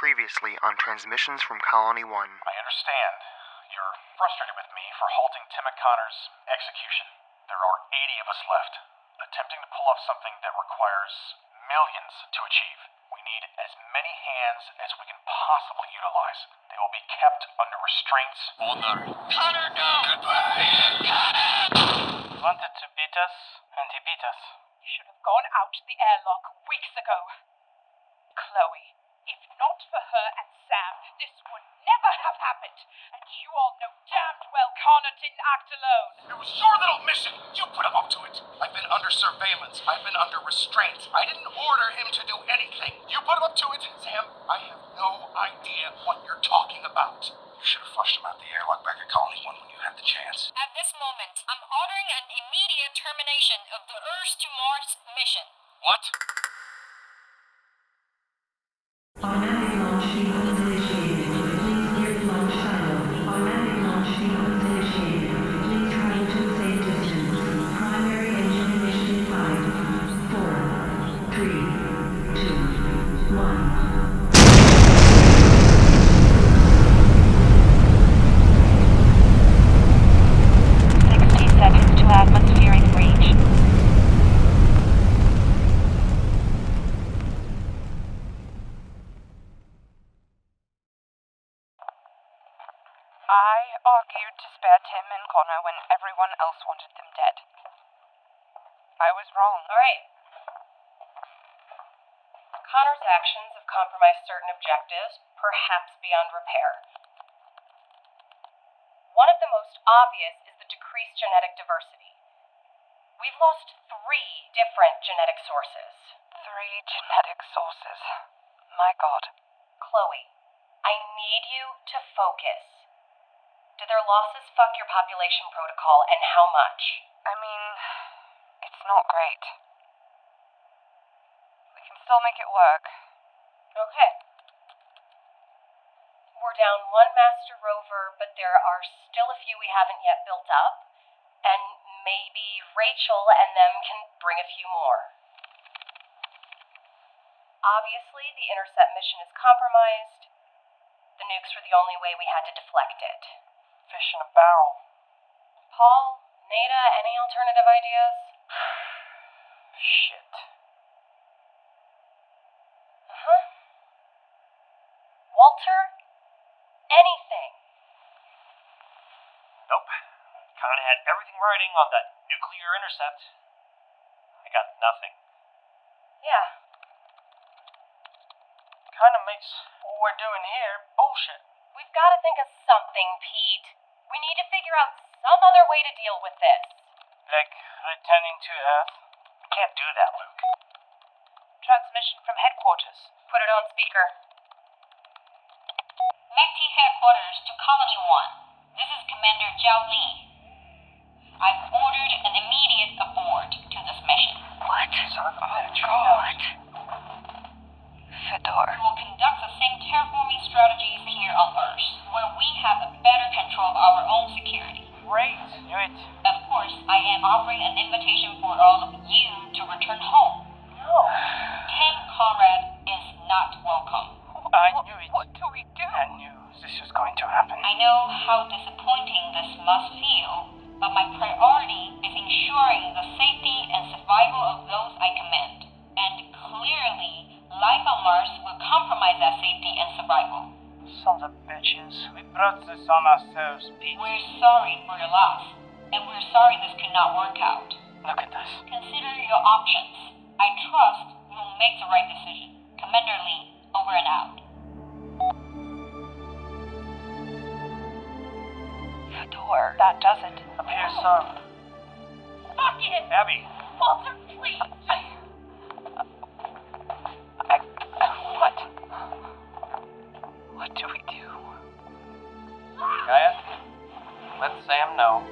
previously on transmissions from Colony 1. I understand. You're frustrated with me for halting Tim O'Connor's execution. There are 80 of us left, attempting to pull off something that requires millions to achieve. We need as many hands as we can possibly utilize. They will be kept under restraints. Honor. Connor, no! Goodbye. He wanted to beat us, and he beat us. You should have gone out the airlock weeks ago. Chloe, if not for her and Sam, this would never have happened. And you all know damned well Connor didn't act alone. It was your little mission. You put him up to it. I've been under surveillance. I've been under restraint. I didn't order him to do anything. You put him up to it. Sam, I have no idea what you're talking about. You should have flushed him out the airlock back at Colony 1 when you had the chance. At this moment, I'm ordering an immediate termination of the Earth to Mars mission. What? Automatic launch sequence initiated. Please gear launch silo. Automatic launch sequence initiated. Please travel to safe distance. Primary engine ignition in 5, 4, 3, 2, 1. 60 seconds to atmospheric reach. I argued to spare Tim and Connor when everyone else wanted them dead. I was wrong. All right. Connor's actions have compromised certain objectives, perhaps beyond repair. One of the most obvious is the decreased genetic diversity. We've lost 3 different genetic sources. 3 genetic sources. My God. Chloe, I need you to focus. Did their losses fuck your population protocol, and how much? I mean, it's not great. We can still make it work. Okay. We're down 1 master rover, but there are still a few we haven't yet built up, and maybe Rachel and them can bring a few more. Obviously, the intercept mission is compromised. The nukes were the only way we had to deflect it. Fish in a barrel. Paul, Nada, any alternative ideas? Shit. Uh-huh. Walter? Anything. Nope. Kinda had everything riding on that nuclear intercept. I got nothing. Yeah. Kinda makes what we're doing here bullshit. We've got to think of something, Pete. We need to figure out some other way to deal with this. Like returning to Earth? We can't do that, Luke. Transmission from headquarters. Put it on speaker. MECT headquarters to Colony 1. This is Commander Jiao Li. I've ordered an immediate abort to this mission. What? Son of a bitch. God. Fedor. We will conduct the same terraforming strategies here on Earth, where we have a better control of our own security. Great. Knew it. Of course, I am offering an invitation for all of you to return home. No. Tim Conrad is not welcome. I knew it. What do we do? I knew this was going to happen. I know how disappointing this must feel, but my priority is ensuring the safety and survival of those I command. And clearly, life on Mars will compromise that safety and survival. Sons of bitches. We brought this on ourselves, Pete. We're sorry for your loss, and we're sorry this could not work out. Look at us. Consider your options. I trust you will make the right decision. Commander Lee, over and out. Fedor. That does it. Appears so. Fuck it! Abby! Walter, please! What? What do we do? Kaia, let Sam know.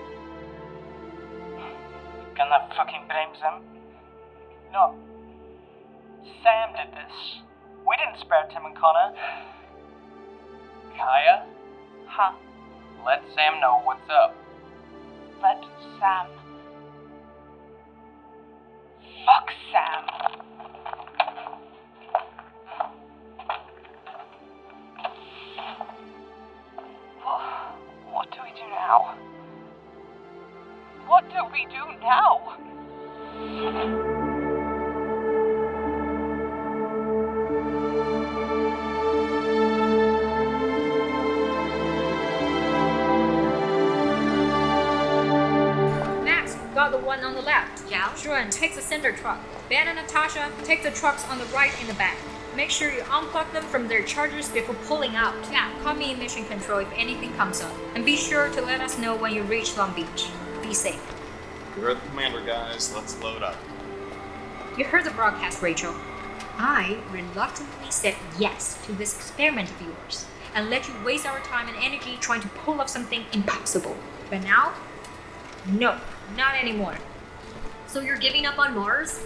Gonna fucking blame them? No. Sam did this. We didn't spare Tim and Connor. Kaia? Huh? Let Sam know what's up. Let Sam. Fuck Sam. we do now? Max, got the one on the left. Jiao? Shuren, take the center truck. Ben and Natasha, take the trucks on the right in the back. Make sure you unplug them from their chargers before pulling out. Yeah, call me in mission control if anything comes up. And be sure to let us know when you reach Long Beach. Be safe. You're the commander, guys. Let's load up. You heard the broadcast, Rachel. I reluctantly said yes to this experiment of yours and let you waste our time and energy trying to pull off something impossible. But now, no, not anymore. So you're giving up on Mars?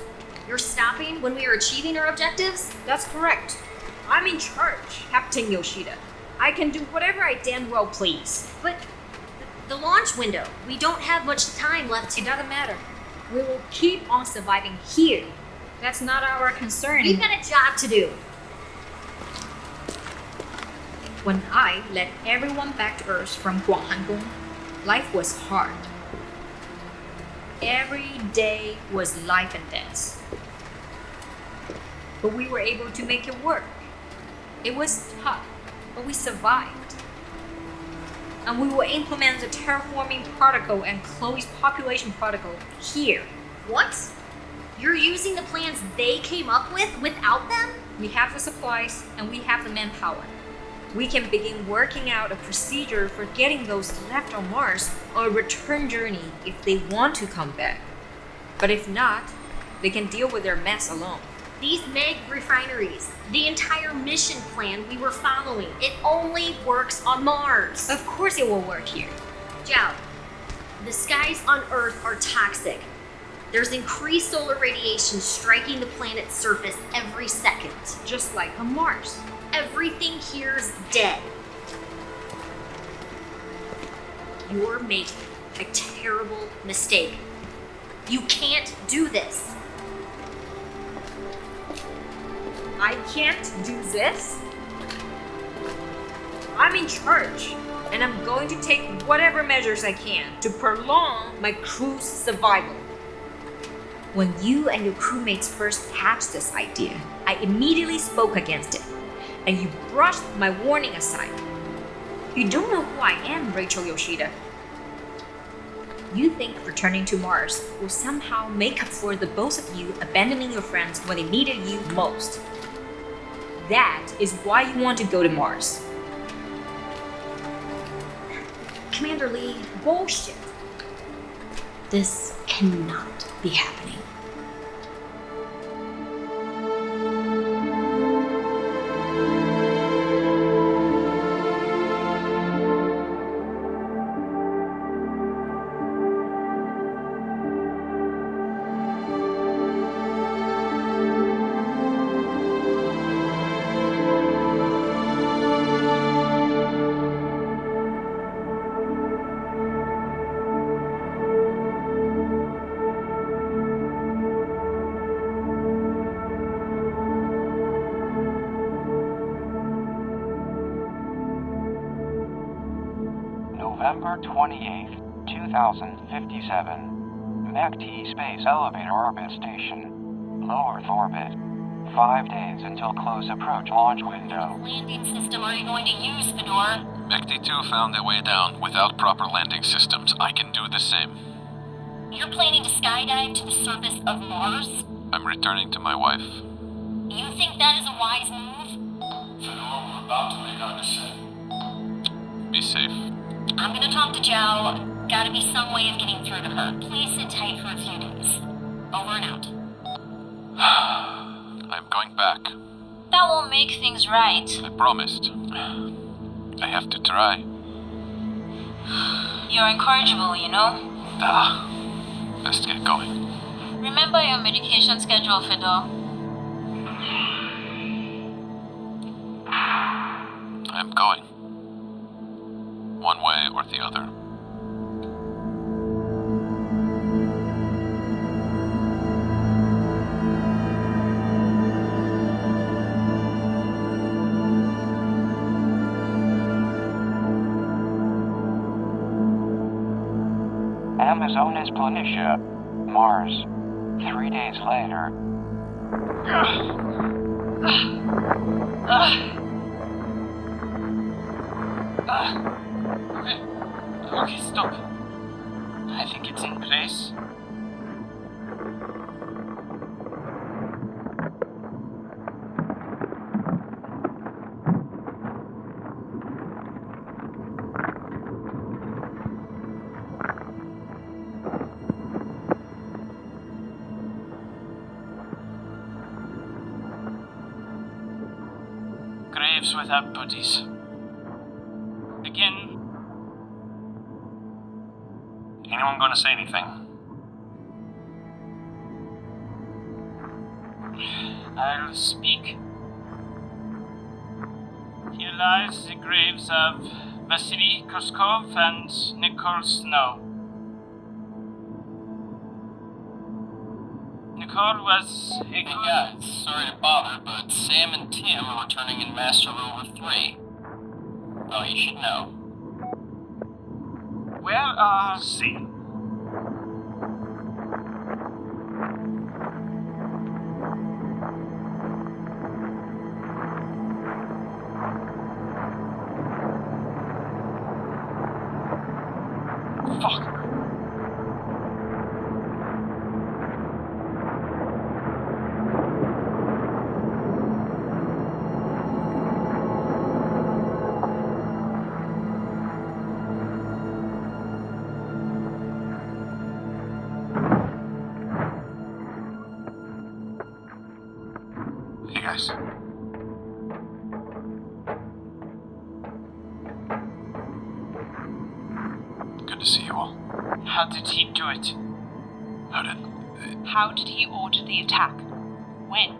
You're stopping when we are achieving our objectives? That's correct. I'm in charge, Captain Yoshida. I can do whatever I damn well please. But the launch window, we don't have much time left It doesn't matter. We will keep on surviving here. That's not our concern. We've got a job to do. When I led everyone back to Earth from Guanghangung, life was hard. Every day was life and death. But we were able to make it work. It was tough, but we survived. And we will implement the terraforming protocol and Chloe's population protocol here. What? You're using the plans they came up with without them? We have the supplies and we have the manpower. We can begin working out a procedure for getting those left on Mars on a return journey if they want to come back. But if not, they can deal with their mess alone. These meg refineries, the entire mission plan we were following, it only works on Mars. Of course it will work here. Jiao, the skies on Earth are toxic. There's increased solar radiation striking the planet's surface every second. Just like on Mars. Everything here's dead. You're making a terrible mistake. You can't do this. I can't do this? I'm in charge, and I'm going to take whatever measures I can to prolong my crew's survival. When you and your crewmates first hatched this idea, I immediately spoke against it, and you brushed my warning aside. You don't know who I am, Rachel Yoshida. You think returning to Mars will somehow make up for the both of you abandoning your friends when they needed you most. That is why you want to go to Mars. Commander Lee, Bullshit. this cannot be happening. November 28th, 2057. MAC-T Space Elevator Orbit Station. Low Earth orbit. 5 days until close approach launch window. Landing system are you going to use, Fedor? MAC-T2 found their way down without proper landing systems. I can do the same. You're planning to skydive to the surface of Mars? I'm returning to my wife. You think that is a wise move? Fedor, we're about to make our descent. Be safe. I'm gonna talk to Jiao. Gotta be some way of getting through to her. Please sit tight for a few days. Over and out. I'm going back. That won't make things right. I promised. I have to try. You're incorrigible, you know? Let's get going. Remember your medication schedule, Fedor. I'm going. One way or the other. Sam has owned his Planitia, Mars. 3 days later. Okay, stop. I think it's in place. Graves without bodies. Again. Anyone gonna say anything? I'll speak. Here lies the graves of Vasily Koskov and Nicole Snow. Nicole was a Yeah, sorry to bother, but Sam and Tim are returning in Master Rover 3. Oh, you should know. Where are... See. Fuck. Hey guys. Good to see you all. How did he do it? How did he order the attack? When?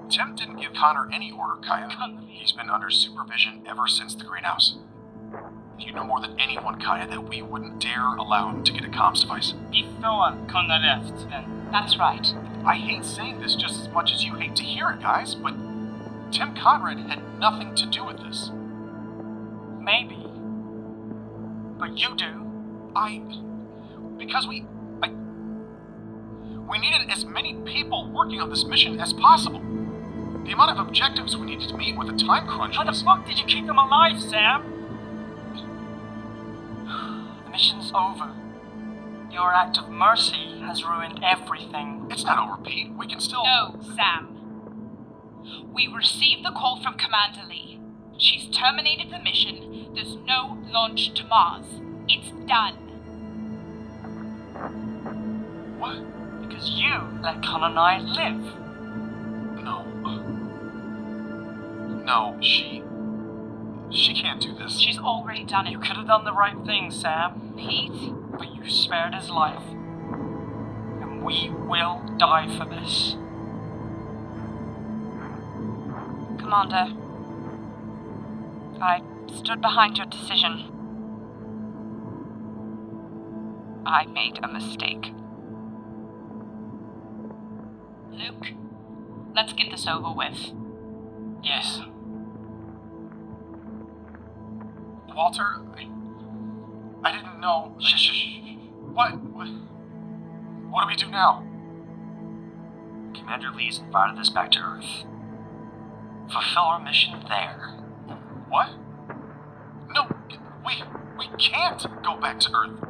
Tim didn't give Connor any order, Kaia. He's been under supervision ever since the greenhouse. You know more than anyone, Kaia, that we wouldn't dare allow him to get a comms device. Before Connor left, then. That's right. I hate saying this just as much as you hate to hear it, guys, but Tim Conrad had nothing to do with this. Maybe. But you do. Because we needed as many people working on this mission as possible. The amount of objectives we needed to meet with a time crunch How was... the fuck did you keep them alive, Sam? The mission's over. Your act of mercy has ruined everything. It's not over, Pete. We can still... No, Sam. We received the call from Commander Lee. She's terminated the mission. There's no launch to Mars. It's done. What? Because you let Connor and I live. No, she can't do this. She's already done it. You could have done the right thing, Sam. Pete? But you spared his life. And we will die for this. Commander, I stood behind your decision. I made a mistake. Luke, let's get this over with. Yes. Walter, I didn't know... Shh. What do we do now? Commander Lee's invited us back to Earth. Fulfill our mission there. What? No, we can't go back to Earth.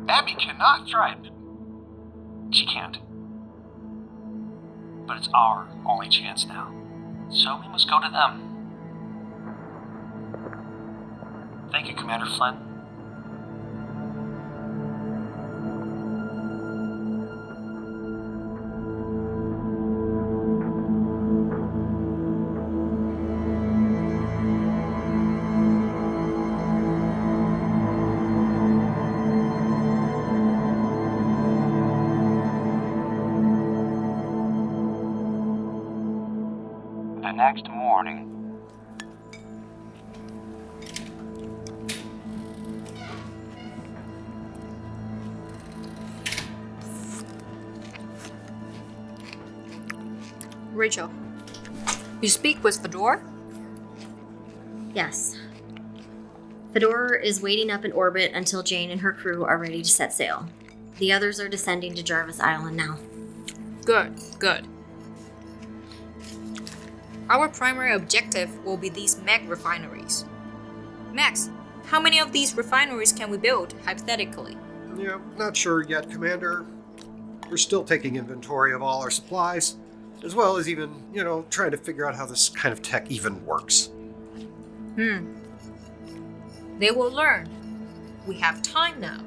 Abby cannot. Right. She can't. But it's our only chance now. So we must go to them. Thank you, Commander Flynn. The next morning. Rachel, you speak with Fedor? Yes. Fedor is waiting up in orbit until Jane and her crew are ready to set sail. The others are descending to Jarvis Island now. Good, good. Our primary objective will be these mech refineries. Max, how many of these refineries can we build, hypothetically? Yeah, not sure yet, Commander. We're still taking inventory of all our supplies, as well as even, trying to figure out how this kind of tech even works. They will learn. We have time now.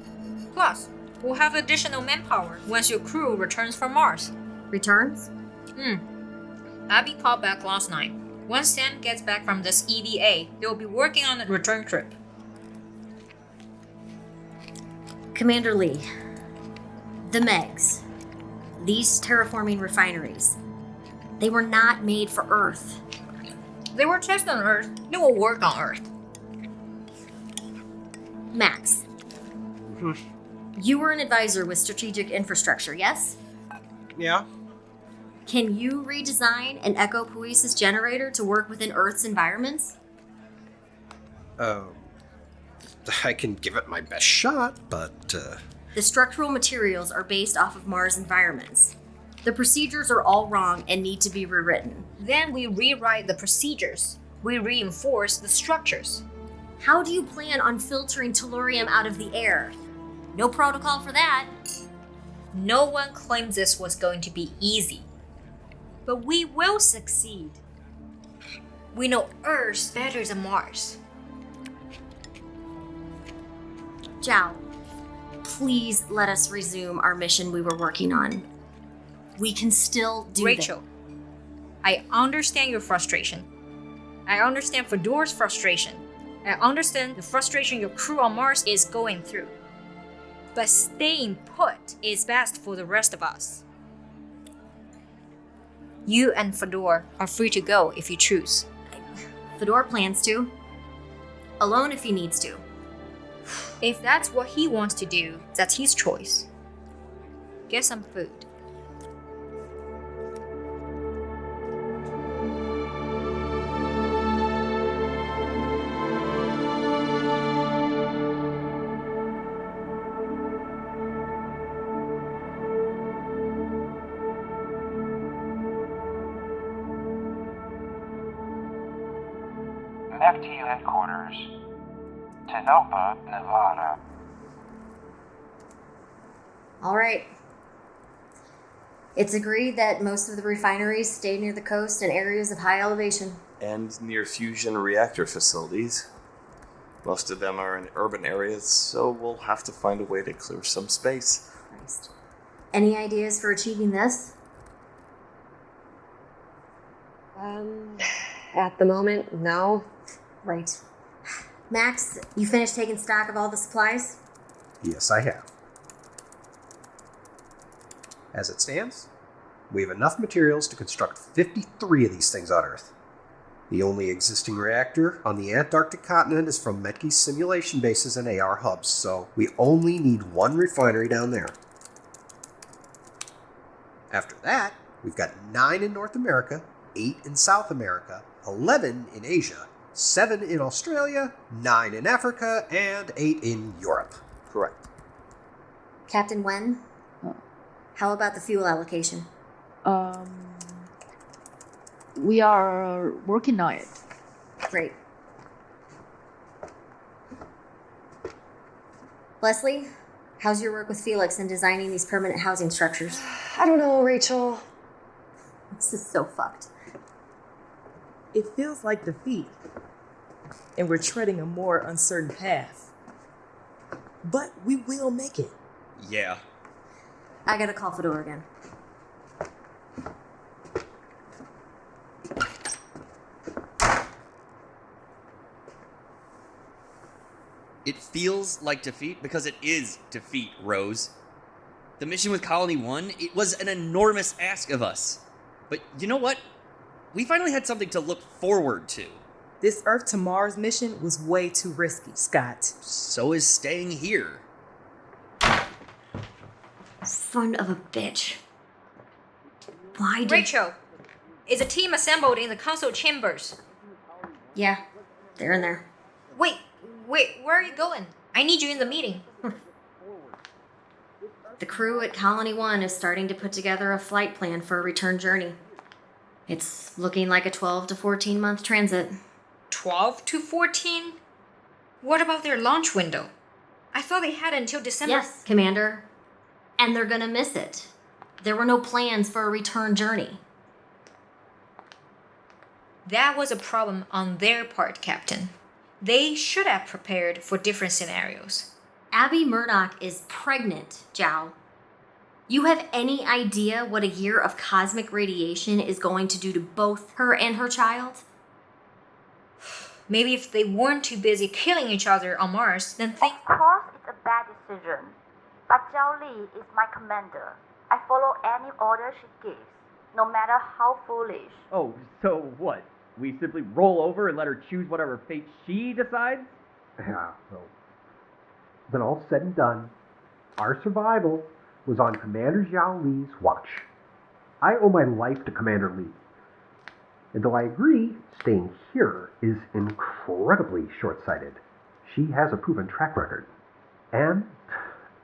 Plus, we'll have additional manpower once your crew returns from Mars. Returns? Abby called back last night. Once Sam gets back from this EVA, they will be working on a return trip. Commander Lee, the Megs, these terraforming refineries, they were not made for Earth. They were tested on Earth. They will work on Earth. Max, you were an advisor with strategic infrastructure, yes? Yeah? Can you redesign an ecopoiesis generator to work within Earth's environments? I can give it my best shot, but, The structural materials are based off of Mars environments. The procedures are all wrong and need to be rewritten. Then we rewrite the procedures. We reinforce the structures. How do you plan on filtering tellurium out of the air? No protocol for that. No one claimed this was going to be easy. But we will succeed. We know Earth better than Mars. Jiao, please let us resume our mission we were working on. We can still do Rachel, I understand your frustration. I understand Fedor's frustration. I understand the frustration your crew on Mars is going through. But staying put is best for the rest of us. You and Fedor are free to go if you choose. Fedor plans to. Alone if he needs to. If that's what he wants to do, that's his choice. Get some food. MACT headquarters, Tonopah, Nevada. All right. It's agreed that most of the refineries stay near the coast and areas of high elevation. And near fusion reactor facilities. Most of them are in urban areas, so we'll have to find a way to clear some space. Christ. Any ideas for achieving this? At the moment, no. Right. Max, you finished taking stock of all the supplies? Yes, I have. As it stands, we have enough materials to construct 53 of these things on Earth. The only existing reactor on the Antarctic continent is from Metke's simulation bases and AR hubs, so we only need one refinery down there. After that, we've got 9 in North America, 8 in South America, 11 in Asia, 7 in Australia, 9 in Africa, and 8 in Europe. Correct. Captain Wen, how about the fuel allocation? We are working on it. Great. Leslie, how's your work with Felix in designing these permanent housing structures? I don't know, Rachel. This is so fucked. It feels like defeat, and we're treading a more uncertain path. But we will make it. Yeah. I gotta call Fedor again. It feels like defeat because it is defeat, Rose. The mission with Colony 1, it was an enormous ask of us. But you know what? We finally had something to look forward to. This Earth to Mars mission was way too risky, Scott. So is staying here. Son of a bitch. Why did... Rachel, is a team assembled in the console chambers? Yeah, they're in there. Wait, Wait, where are you going? I need you in the meeting. The crew at Colony 1 is starting to put together a flight plan for a return journey. It's looking like a 12 to 14 month transit. 12 to 14? What about their launch window? I thought they had until December. Yes, Commander. And they're gonna miss it. There were no plans for a return journey. That was a problem on their part, Captain. They should have prepared for different scenarios. Abby Murdoch is pregnant, Jiao. You have any idea what a year of cosmic radiation is going to do to both her and her child? Maybe if they weren't too busy killing each other on Mars, then Of course it's a bad decision. But Jiao Li is my commander. I follow any order she gives, no matter how foolish. Oh, so what? We simply roll over and let her choose whatever fate she decides? Yeah, well, when all's said and done, our survival was on Commander Jiao Li's watch. I owe my life to Commander Li. And though I agree, staying here is incredibly short-sighted. She has a proven track record. And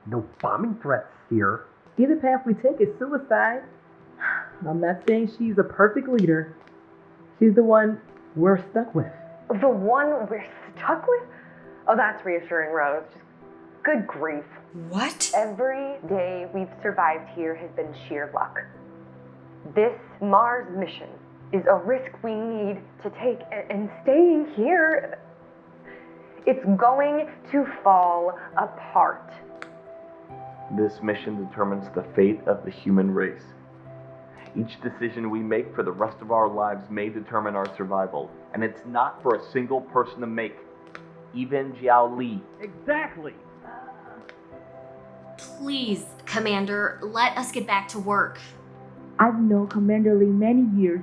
no bombing threats here. Either path we take is suicide. I'm not saying she's a perfect leader. She's the one we're stuck with. The one we're stuck with? Oh, that's reassuring, Rose. Just good grief. What? Every day we've survived here has been sheer luck. This Mars mission is a risk we need to take, and staying here, it's going to fall apart. This mission determines the fate of the human race. Each decision we make for the rest of our lives may determine our survival, and it's not for a single person to make, even Jiao Li. Exactly! Please, Commander, let us get back to work. I've known Commander Li many years.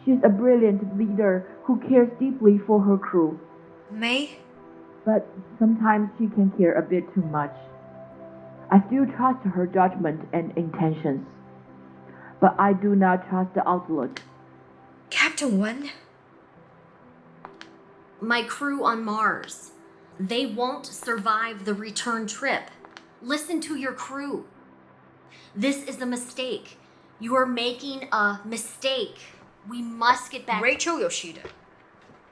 She's a brilliant leader who cares deeply for her crew. Mei? But sometimes she can care a bit too much. I still trust her judgment and intentions. But I do not trust the outlook. Captain Wen? My crew on Mars. They won't survive the return trip. Listen to your crew. This is a mistake. You are making a mistake. We must get back. Rachel Yoshida,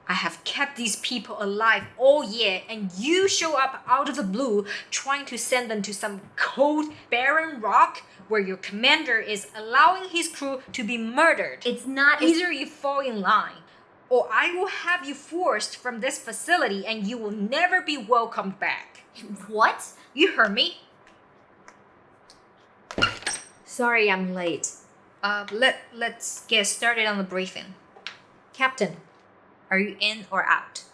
I have kept these people alive all year, and you show up out of the blue trying to send them to some cold, barren rock where your commander is allowing his crew to be murdered. It's not. Either you fall in line, or I will have you forced from this facility and you will never be welcomed back. What? You heard me. Sorry I'm late. Let's get started on the briefing. Captain, are you in or out?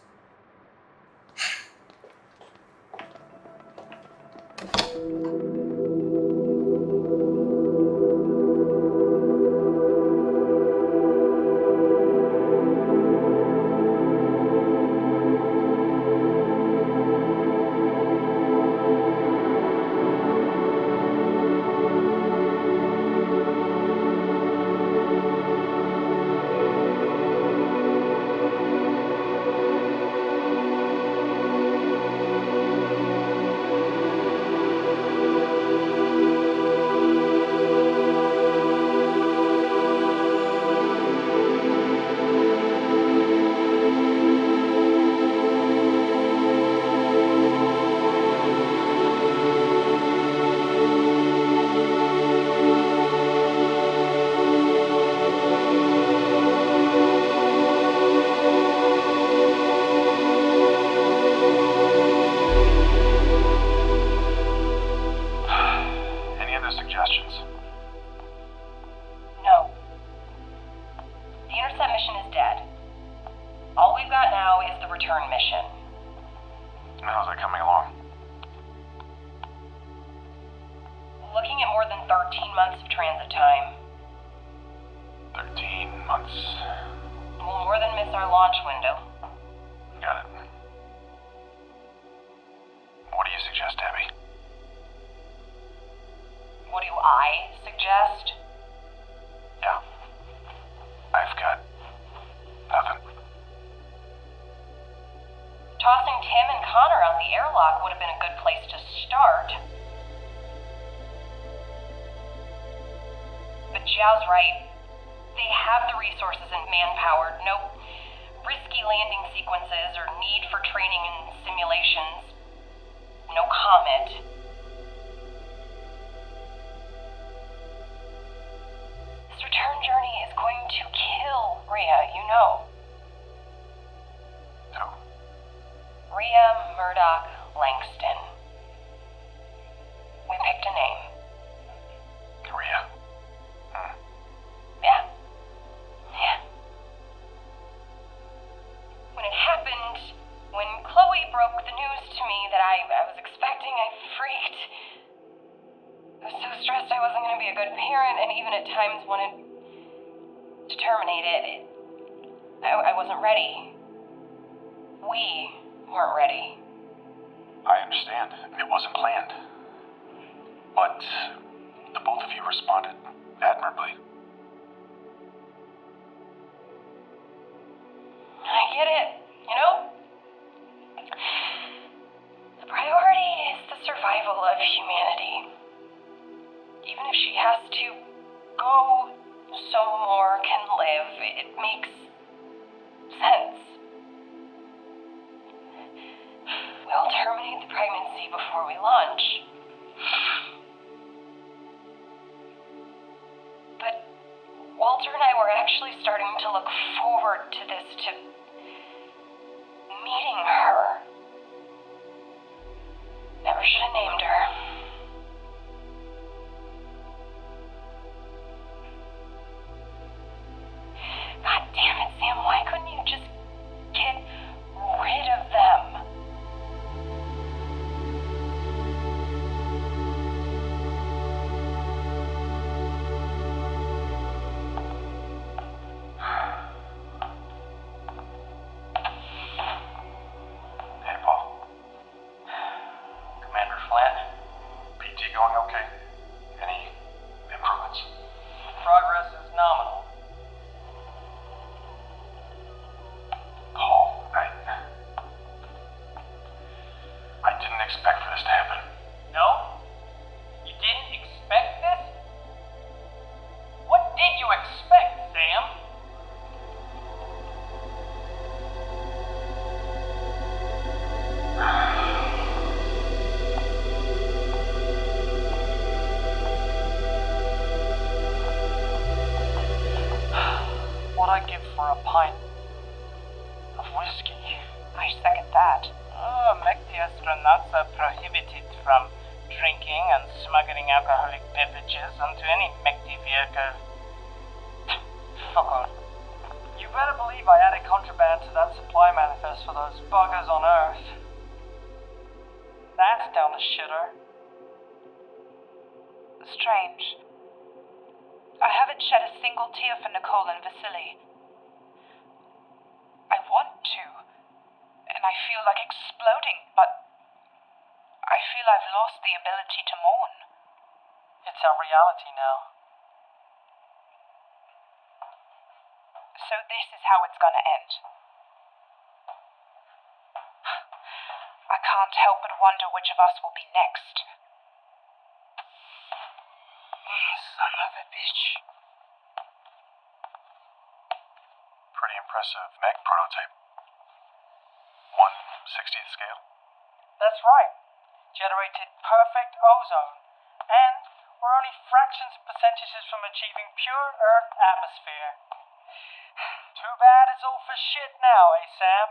Tossing Tim and Connor out the airlock would have been a good place to start. But Jiao's right. They have the resources and manpower. No risky landing sequences or need for training and simulations. No comet. This return journey is going to kill Rhea, you know. Who? Rhea Murdoch Langston. We picked a name. Rhea. Yeah. Yeah. When it happened, when Chloe broke the news to me that I was expecting, I freaked. I was so stressed I wasn't going to be a good parent, and even at times wanted to terminate it. I wasn't ready. We weren't ready. I understand. It wasn't planned. But the both of you responded admirably. I get it, you know? The priority is the survival of humanity. Even if she has to go so more can live, it makes sense. We'll terminate the pregnancy before we launch. But Walter and I were actually starting to look forward to this, to meeting her. Never should have named her. God damn it, Sam, why couldn't you just get rid of them? Hey, Paul. Commander Flynn? PT going okay? Any improvements? Progress is nominal. Paul, I didn't expect for this to happen. No? You didn't expect this? What did you expect, Sam? What I give for a pint of whiskey. I second that. Mechty astronauts are prohibited from drinking and smuggling alcoholic beverages onto any Mechty vehicle. Fuck on. You better believe I added contraband to that supply manifest for those buggers on Earth. That's down the shitter. Strange. I haven't shed a single tear for Nicole and Vasily. I want to, and I feel like exploding, but I feel I've lost the ability to mourn. It's our reality now. So this is how it's gonna end. I can't help but wonder which of us will be next. Son of a bitch. Pretty impressive mech prototype. 1/60th scale? That's right. Generated perfect ozone. And we're only fractions of percentages from achieving pure Earth atmosphere. Too bad it's all for shit now, eh, Sam?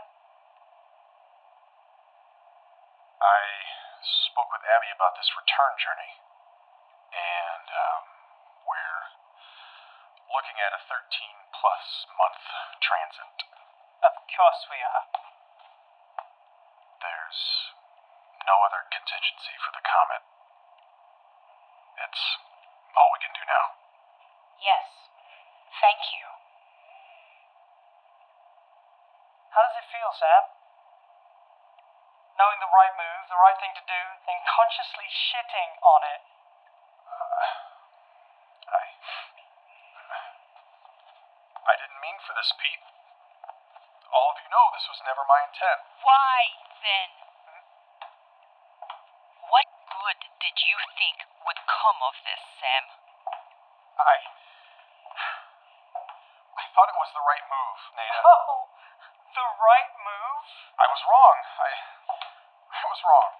I spoke with Abby about this return journey. And, we're looking at a 13-plus month transit. Of course we are. There's no other contingency for the comet. It's all we can do now. Yes. Thank you. How does it feel, Sam? Knowing the right move, the right thing to do, then consciously shitting on it. I didn't mean for this, Pete. All of you know this was never my intent. Why? Then, what good did you think would come of this, Sam? I thought it was the right move, Nada. Oh, the right move? I was wrong. I was wrong.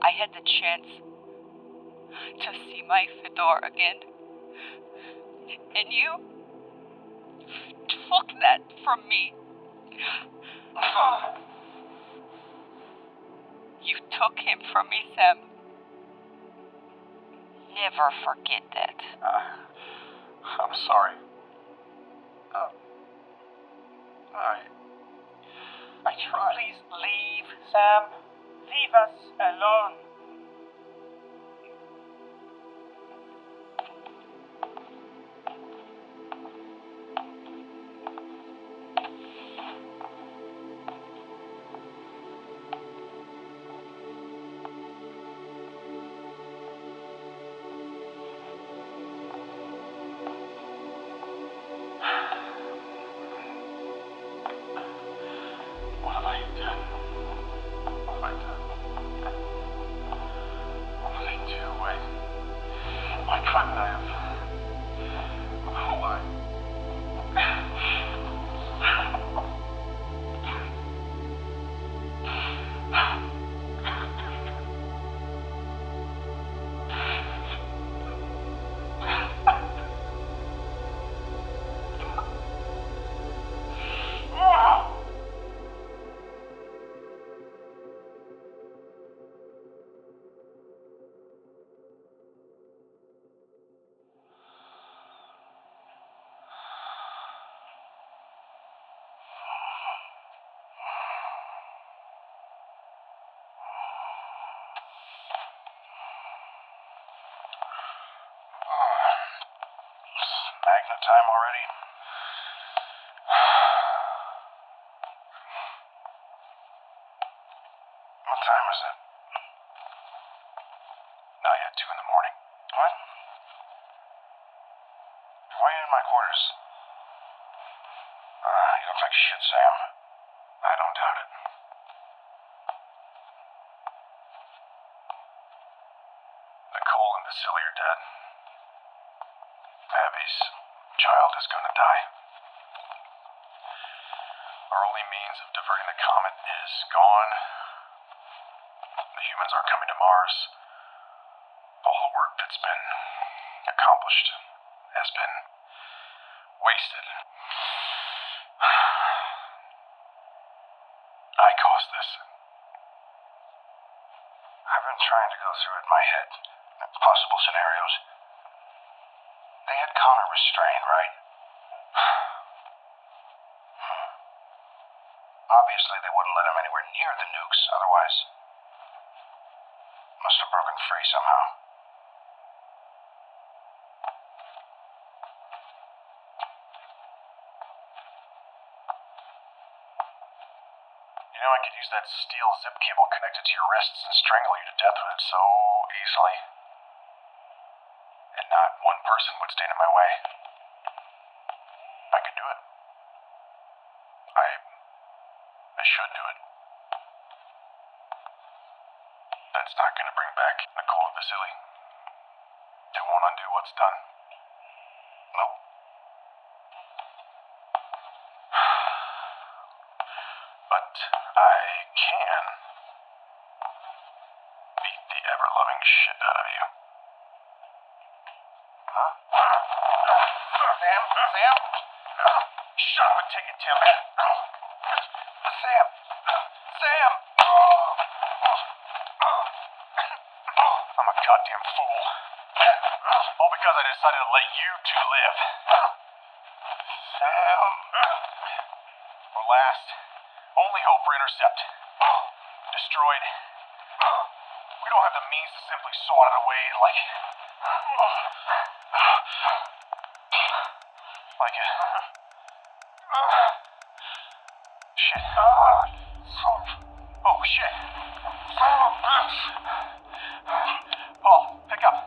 I had the chance to see my Fedor again. And you took that from me. You took him from me, Sam. Never forget that. I'm sorry. I tried. Please leave, Sam. Leave us alone. Magna time already? What time is it? Not yet, 2 in the morning. What? Why are you in my quarters? You look like shit, Sam. I don't doubt it. Nicole and Vasily are dead. Abby's child is going to die. Our only means of diverting the comet is gone. The humans aren't coming to Mars. All the work that's been accomplished has been wasted. I caused this. I've been trying to go through it in my head. Possible scenarios. They had Connor restrained, right? Obviously, they wouldn't let him anywhere near the nukes, otherwise... Must have broken free somehow. You know, I could use that steel zip cable connected to your wrists and strangle you to death with it so easily. And not one person would stand in my way. I could do it. I should do it. That's not going to bring back Nicole and Vasily. It won't undo what's done. Nope. But I can beat the ever-loving shit out of you. Huh? Sam? Sam? Shut up and take it, Tim. Sam! Sam! I'm a goddamn fool. All because I decided to let you two live. Sam! We're last. Only hope for intercept. Destroyed. We don't have the means to simply swat it away like a... Shit. Oh, shit. Paul, pick up.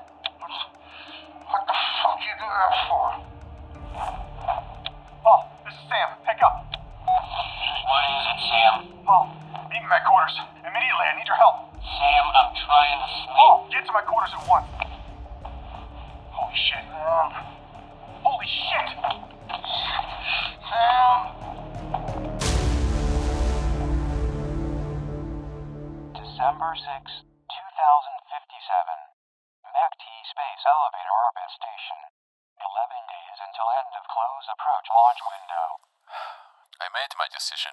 What the fuck you do that for? Paul, this is Sam. Pick up. close approach launch window. I made my decision.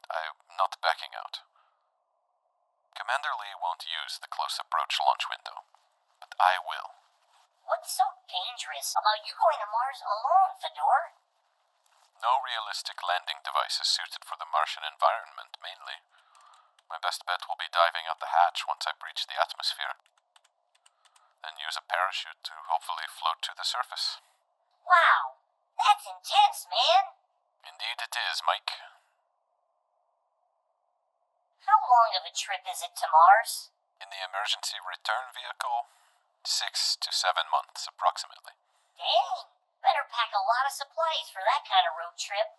I'm not backing out. Commander Lee won't use the close approach launch window, but I will. What's so dangerous about you going to Mars alone, Fedor? No realistic landing device is suited for the Martian environment, mainly. My best bet will be diving out the hatch once I breach the atmosphere. Then use a parachute to hopefully float to the surface. Wow, that's intense, man. Indeed it is, Mike. How long of a trip is it to Mars? In the emergency return vehicle, 6 to 7 months approximately. Dang, better pack a lot of supplies for that kind of road trip.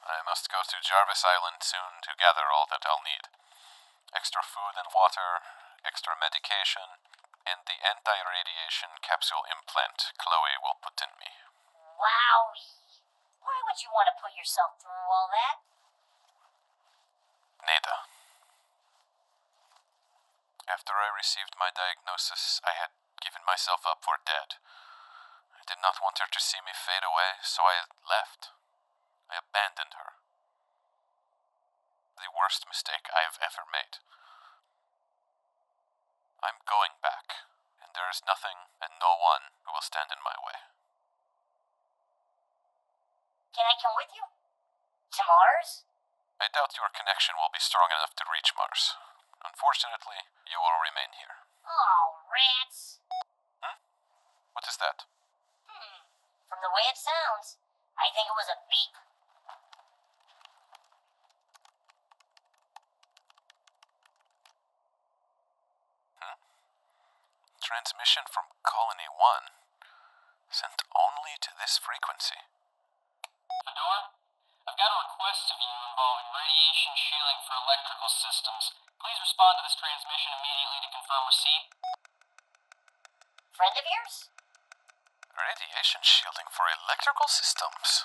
I must go to Jarvis Island soon to gather all that I'll need. Extra food and water, extra medication, and the anti-radiation capsule implant Chloe will put in me. Wowie. Why would you want to put yourself through all that? Neda. After I received my diagnosis, I had given myself up for dead. I did not want her to see me fade away, so I left. I abandoned her. The worst mistake I've ever made. I'm going back, and there is nothing and no one who will stand in my way. Can I come with you? To Mars? I doubt your connection will be strong enough to reach Mars. Unfortunately, you will remain here. Oh, rats. What is that? From the way it sounds, I think it was a beep. Transmission from Colony 1, sent only to this frequency. Fedor, I've got a request of you involving radiation shielding for electrical systems. Please respond to this transmission immediately to confirm receipt. Friend of yours? Radiation shielding for electrical systems?